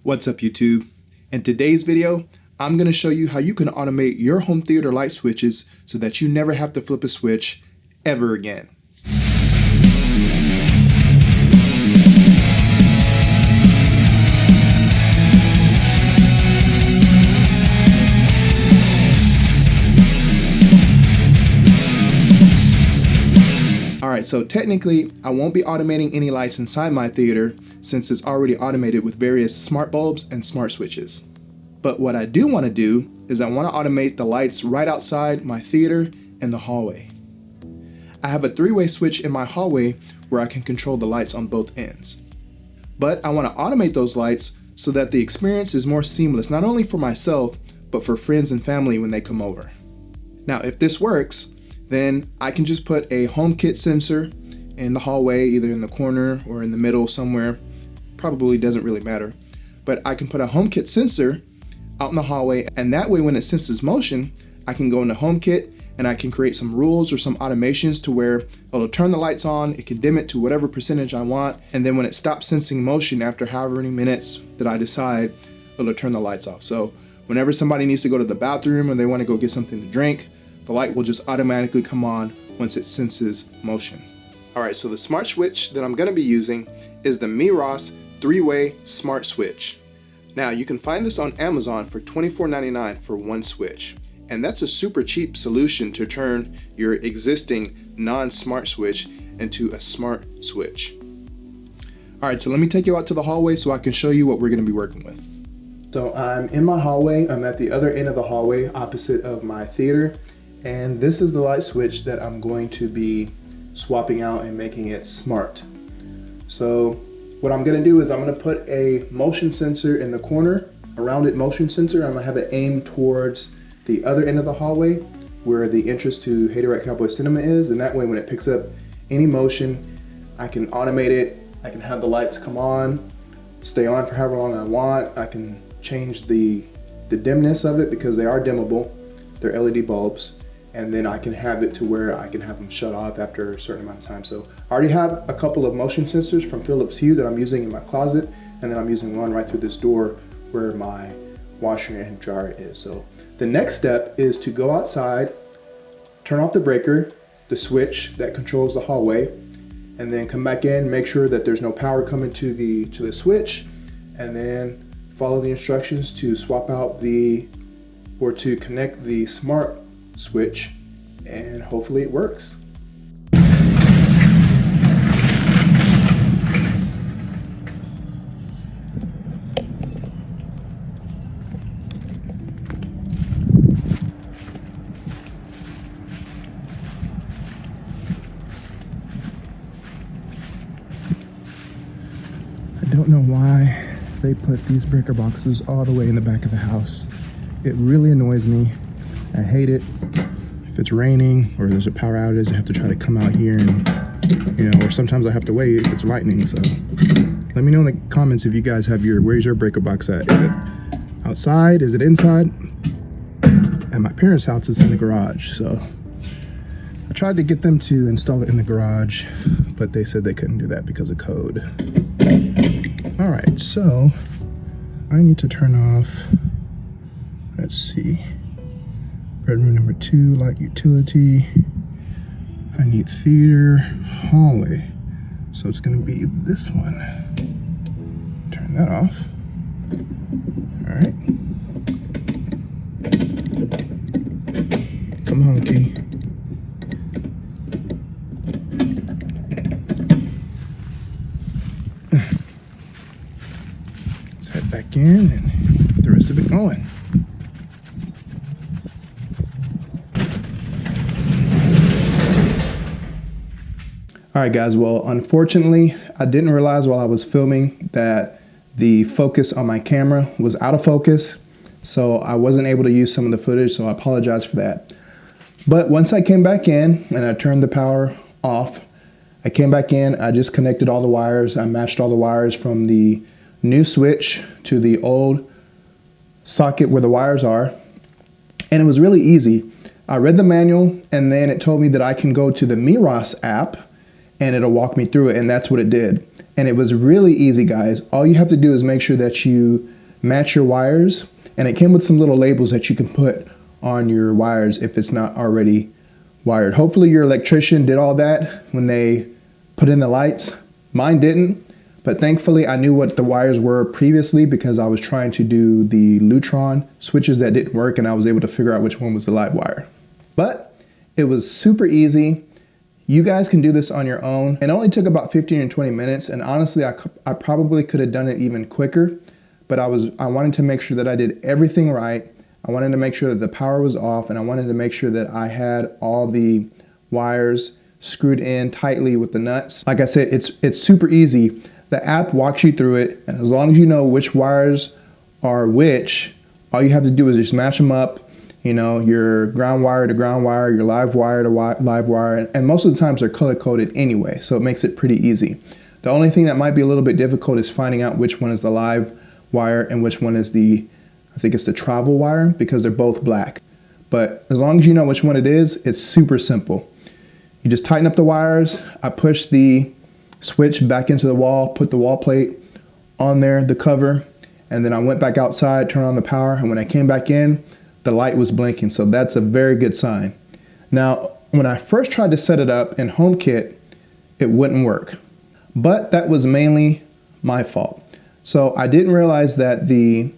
What's up YouTube? In today's video, I'm going to show you how you can automate your home theater light switches so that you never have to flip a switch ever again. Alright, so technically, I won't be automating any lights inside my theater since it's already automated with various smart bulbs and smart switches. But what I do want to do is I want to automate the lights right outside my theater and the hallway. I have a three-way switch in my hallway where I can control the lights on both ends. But I want to automate those lights so that the experience is more seamless, not only for myself, but for friends and family when they come over. Now, if this works, then I can just put a HomeKit sensor in the hallway, either in the corner or in the middle somewhere. Probably doesn't really matter. But I can put a HomeKit sensor out in the hallway, and that way when it senses motion, I can go into HomeKit and I can create some rules or some automations to where it'll turn the lights on, it can dim it to whatever percentage I want, and then when it stops sensing motion after however many minutes that I decide, it'll turn the lights off. So whenever somebody needs to go to the bathroom or they want to go get something to drink, the light will just automatically come on once it senses motion. Alright, so the smart switch that I'm going to be using is the Meross 3-way smart switch. Now you can find this on Amazon for $24.99 for one switch. And that's a super cheap solution to turn your existing non-smart switch into a smart switch. Alright, so let me take you out to the hallway so I can show you what we're going to be working with. So I'm in my hallway. I'm at the other end of the hallway opposite of my theater. And this is the light switch that I'm going to be swapping out and making it smart. So what I'm going to do is I'm going to put a motion sensor in the corner, a rounded motion sensor. I'm going to have it aimed towards the other end of the hallway where the entrance to Haterite Cowboy Cinema is, and that way when it picks up any motion, I can automate it. I can have the lights come on, stay on for however long I want. I can change the dimness of it because they are dimmable. They're LED bulbs. And then I can have it to where I can have them shut off after a certain amount of time. So I already have a couple of motion sensors from Philips Hue that I'm using in my closet, and then I'm using one right through this door where my washer and dryer is. So the next step is to go outside, turn off the breaker, the switch that controls the hallway, and then come back in, make sure that there's no power coming to the switch, and then follow the instructions to swap out or to connect the smart switch, and hopefully it works. I don't know why they put these breaker boxes all the way in the back of the house. It really annoys me. I hate it. If it's raining or there's a power outage, I have to try to come out here and, or sometimes I have to wait if it's lightning. So let me know in the comments if you guys have where's your breaker box at? Is it outside? Is it inside? At my parents' house, it's in the garage. So I tried to get them to install it in the garage, but they said they couldn't do that because of code. All right, so I need to turn off, let's see. Bedroom number 2, light utility. I need theater, hallway. So it's gonna be this one. Turn that off. All right. Come on, key. Let's head back in and get the rest of it going. Alright guys, well unfortunately I didn't realize while I was filming that the focus on my camera was out of focus, so I wasn't able to use some of the footage, so I apologize for that. But once I came back in and I turned the power off, I came back in, I just connected all the wires, I matched all the wires from the new switch to the old socket where the wires are, and it was really easy. I read the manual and then it told me that I can go to the Meross app and it'll walk me through it, and that's what it did. And it was really easy, guys. All you have to do is make sure that you match your wires, and it came with some little labels that you can put on your wires if it's not already wired. Hopefully your electrician did all that when they put in the lights. Mine didn't, but thankfully I knew what the wires were previously because I was trying to do the Lutron switches that didn't work, and I was able to figure out which one was the live wire. But it was super easy. You guys can do this on your own. It only took about 15 or 20 minutes, and honestly, I probably could have done it even quicker, but I wanted to make sure that I did everything right. I wanted to make sure that the power was off, and I wanted to make sure that I had all the wires screwed in tightly with the nuts. Like I said, it's super easy. The app walks you through it, and as long as you know which wires are which, all you have to do is just match them up. You know, your ground wire to ground wire, your live wire to live wire, and most of the times they're color coded anyway, so it makes it pretty easy. The only thing that might be a little bit difficult is finding out which one is the live wire and which one is the, I think it's the travel wire, because they're both black. But as long as you know which one it is, it's super simple. You just tighten up the wires. I push the switch back into the wall, put the wall plate on there, the cover, and then I went back outside, turned on the power, and when I came back in, the light was blinking, so that's a very good sign. Now, when I first tried to set it up in HomeKit, it wouldn't work, but that was mainly my fault. So I didn't realize that the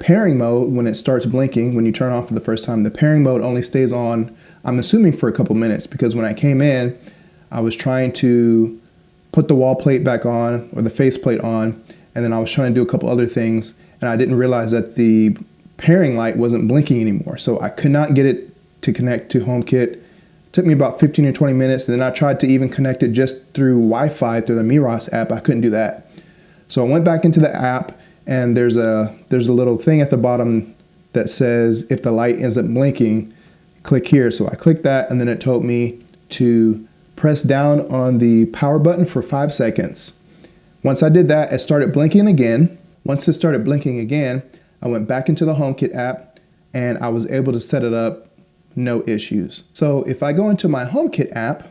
pairing mode, when it starts blinking, when you turn off for the first time, the pairing mode only stays on, I'm assuming, for a couple minutes, because when I came in, I was trying to put the wall plate back on, or the face plate on, and then I was trying to do a couple other things, and I didn't realize that the pairing light wasn't blinking anymore. So I could not get it to connect to HomeKit. It took me about 15 or 20 minutes, and then I tried to even connect it just through Wi-Fi through the Meross app. I couldn't do that. So I went back into the app, and there's a little thing at the bottom that says if the light isn't blinking, click here. So I clicked that, and then it told me to press down on the power button for 5 seconds. Once I did that, it started blinking again. Once it started blinking again, I went back into the HomeKit app, and I was able to set it up, no issues. So if I go into my HomeKit app,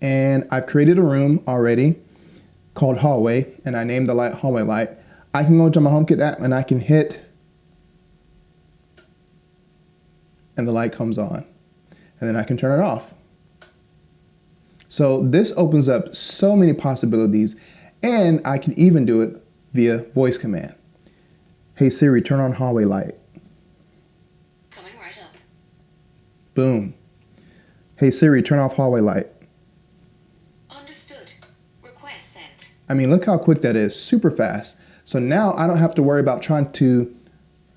and I've created a room already called Hallway, and I named the light Hallway Light, I can go into my HomeKit app and I can hit, and the light comes on, and then I can turn it off. So this opens up so many possibilities, and I can even do it via voice command. Hey Siri, turn on hallway light. Coming right up. Boom. Hey Siri, turn off hallway light. Understood. Request sent. I mean, look how quick that is, super fast. So now I don't have to worry about trying to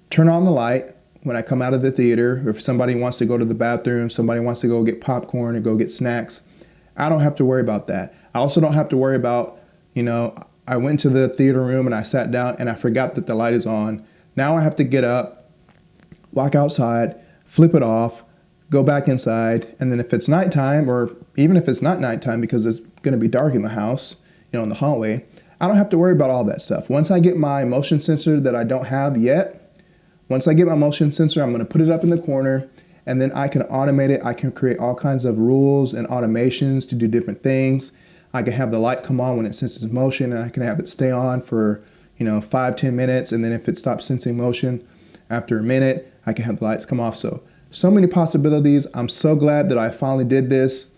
turn on the light when I come out of the theater, or if somebody wants to go to the bathroom, somebody wants to go get popcorn or go get snacks. I don't have to worry about that. I also don't have to worry about, I went to the theater room and I sat down and I forgot that the light is on. Now I have to get up, walk outside, flip it off, go back inside, and then if it's nighttime, or even if it's not nighttime because it's going to be dark in the house, in the hallway, I don't have to worry about all that stuff. Once I get my motion sensor that I don't have yet, once I get my motion sensor, I'm going to put it up in the corner, and then I can automate it. I can create all kinds of rules and automations to do different things. I can have the light come on when it senses motion, and I can have it stay on for 5-10 minutes, and then if it stops sensing motion after a minute, I can have the lights come off. So many possibilities. I'm so glad that I finally did this,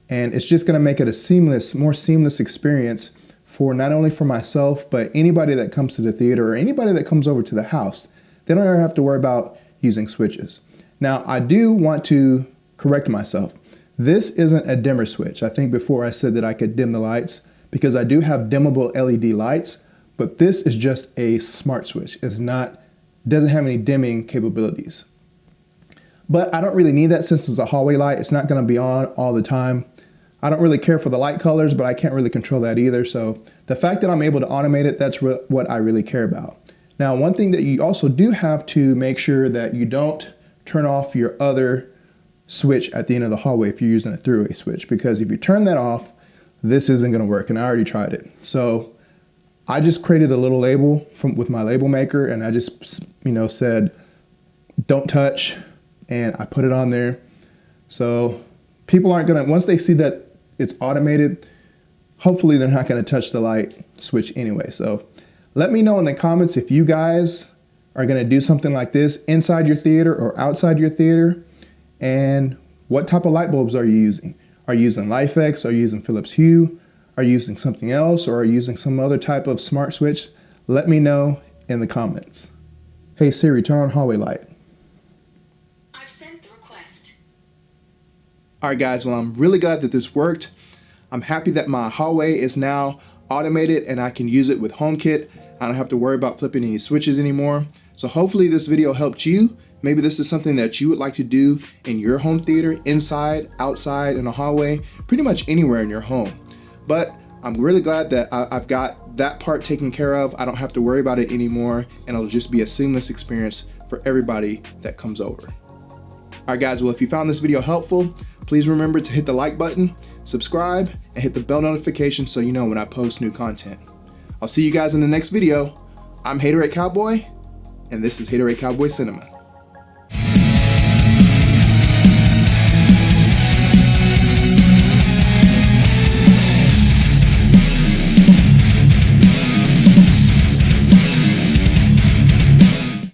and it's just going to make it a more seamless experience for not only for myself, but anybody that comes to the theater or anybody that comes over to the house. They don't ever have to worry about using switches. Now, I do want to correct myself. This isn't a dimmer switch. I think before I said that I could dim the lights because I do have dimmable LED lights, but this is just a smart switch. Doesn't have any dimming capabilities. But I don't really need that since it's a hallway light. It's not going to be on all the time. I don't really care for the light colors, but I can't really control that either. So the fact that I'm able to automate it, that's what I really care about. Now, one thing that you also do have to make sure that you don't turn off your other switch at the end of the hallway if you're using a three-way switch, because if you turn that off, this isn't going to work, and I already tried it. So I just created a little label with my label maker, and I just said don't touch, and I put it on there. So people aren't going to, once they see that it's automated, hopefully they're not going to touch the light switch anyway. So let me know in the comments if you guys are going to do something like this inside your theater or outside your theater, and what type of light bulbs are you using? Are you using LifeX? Are you using Philips Hue? Are you using something else, or are you using some other type of smart switch? Let me know in the comments. Hey Siri, turn on hallway light. I've sent the request. All right guys, well I'm really glad that this worked. I'm happy that my hallway is now automated and I can use it with HomeKit. I don't have to worry about flipping any switches anymore. So hopefully this video helped you. Maybe this is something that you would like to do in your home theater, inside, outside, in a hallway, pretty much anywhere in your home. But I'm really glad that I've got that part taken care of. I don't have to worry about it anymore, and it'll just be a seamless experience for everybody that comes over. All right guys, well if you found this video helpful, please remember to hit the like button, subscribe, and hit the bell notification so you know when I post new content. I'll see you guys in the next video. I'm Haterade Cowboy, and this is Haterade Cowboy Cinema.